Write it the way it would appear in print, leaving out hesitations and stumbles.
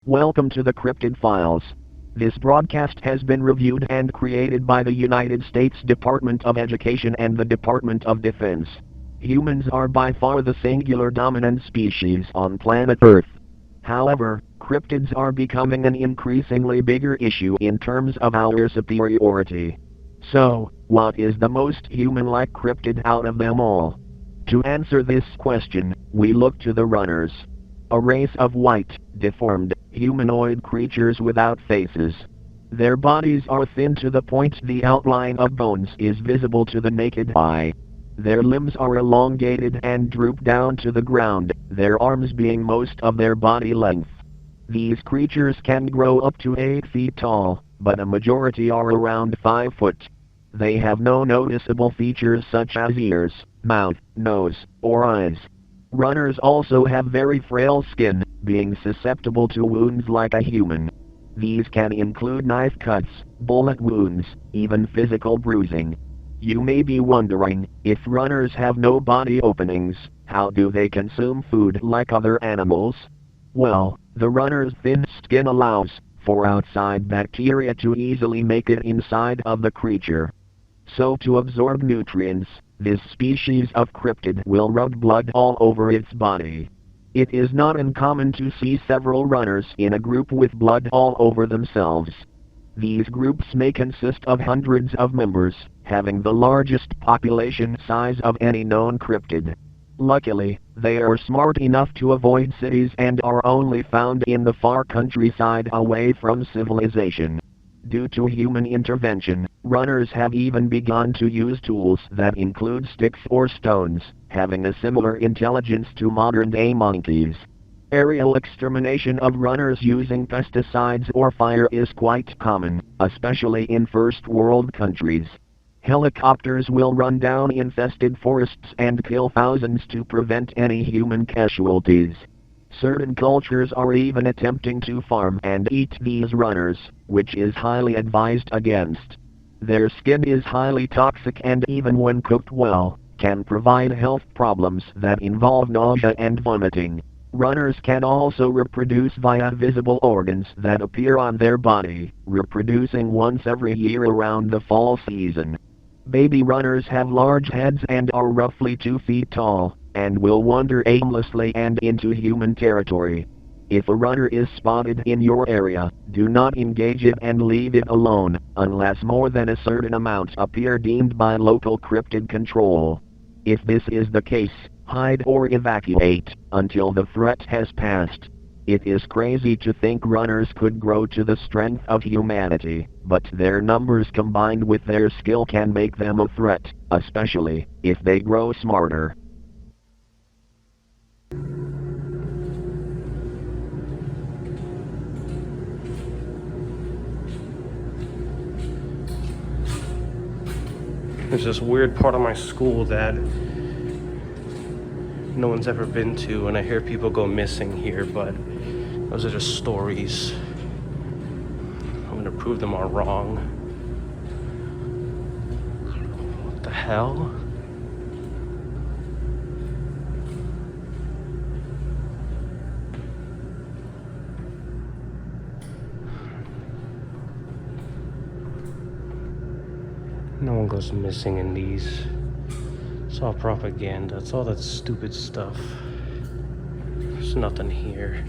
Welcome to the Cryptid Files. This broadcast has been reviewed and created by the United States Department of Education and the Department of Defense. Humans are by far the singular dominant species on planet Earth. However, cryptids are becoming an increasingly bigger issue in terms of our superiority. So, what is the most human-like cryptid out of them all? To answer this question, we look to the runners. A race of white, deformed, humanoid creatures without faces. Their bodies are thin to the point the outline of bones is visible to the naked eye. Their limbs are elongated and droop down to the ground, their arms being most of their body length. These creatures can grow up to 8 feet tall, but a majority are around 5 foot. They have no noticeable features such as ears, mouth, nose, or eyes. Runners also have very frail skin, being susceptible to wounds like a human. These can include knife cuts, bullet wounds, even physical bruising. You may be wondering, if runners have no body openings, how do they consume food like other animals? Well, the runner's thin skin allows for outside bacteria to easily make it inside of the creature. So to absorb nutrients, this species of cryptid will rub blood all over its body. It is not uncommon to see several runners in a group with blood all over themselves. These groups may consist of hundreds of members, having the largest population size of any known cryptid. Luckily, they are smart enough to avoid cities and are only found in the far countryside away from civilization. Due to human intervention, runners have even begun to use tools that include sticks or stones, having a similar intelligence to modern-day monkeys. Aerial extermination of runners using pesticides or fire is quite common, especially in first-world countries. Helicopters will run down infested forests and kill thousands to prevent any human casualties. Certain cultures are even attempting to farm and eat these runners, which is highly advised against. Their skin is highly toxic and even when cooked well, can provide health problems that involve nausea and vomiting. Runners can also reproduce via visible organs that appear on their body, reproducing once every year around the fall season. Baby runners have large heads and are roughly 2 feet tall, and will wander aimlessly and into human territory. If a runner is spotted in your area, do not engage it and leave it alone, unless more than a certain amount appear deemed by local cryptid control. If this is the case, hide or evacuate until the threat has passed. It is crazy to think runners could grow to the strength of humanity, but their numbers combined with their skill can make them a threat, especially if they grow smarter. There's this weird part of my school that no one's ever been to, and I hear people go missing here, but those are just stories. I'm gonna prove them all wrong. What the hell? No one goes missing in these. It's all propaganda. It's all that stupid stuff. There's nothing here.